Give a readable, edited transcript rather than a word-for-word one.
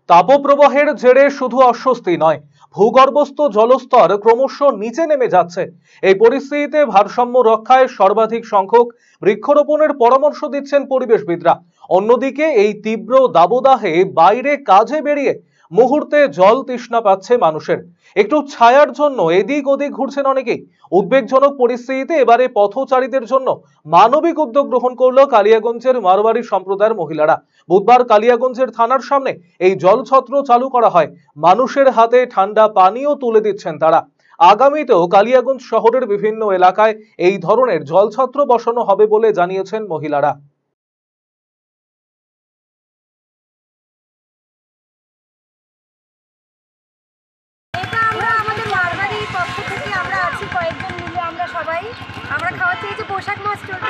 তাপপ্রবাহের জেরে শুধু অস্বস্তি নয়, ভূগর্ভস্থ জলস্তর ক্রমশ নিচে নেমে যাচ্ছে। এই পরিস্থিতিতে ভারসাম্য রক্ষায় সর্বাধিক সংখ্যক বৃক্ষরোপণের পরামর্শ দিচ্ছেন পরিবেশবিদরা। অন্যদিকে এই তীব্র দাবদাহে বাইরে কাজে বেরিয়ে মুহূর্তে জল তৃষ্ণা পাচ্ছে মানুষের। একটু ছায়ার জন্য এদিক ওদিক ঘুরছেন অনেকেই। উদ্বেগজনক পরিস্থিতিতে এবারে পথচারীদের জন্য মানবিক উদ্যোগ গ্রহণ করলো কালিয়াগঞ্জের মারোয়ারি সম্প্রদায়ের মহিলারা। বুধবার কালিয়াগঞ্জের থানার সামনে এই জলছত্র চালু করা হয়। মানুষের হাতে ঠান্ডা পানীয় তুলে দিচ্ছেন তারা। আগামীতেও কালিয়াগঞ্জ শহরের বিভিন্ন এলাকায় এই ধরনের জলছত্র বসানো হবে বলে জানিয়েছেন মহিলারা। আমরা খাওয়াচ্ছি এই যে পোশাক মাস্টার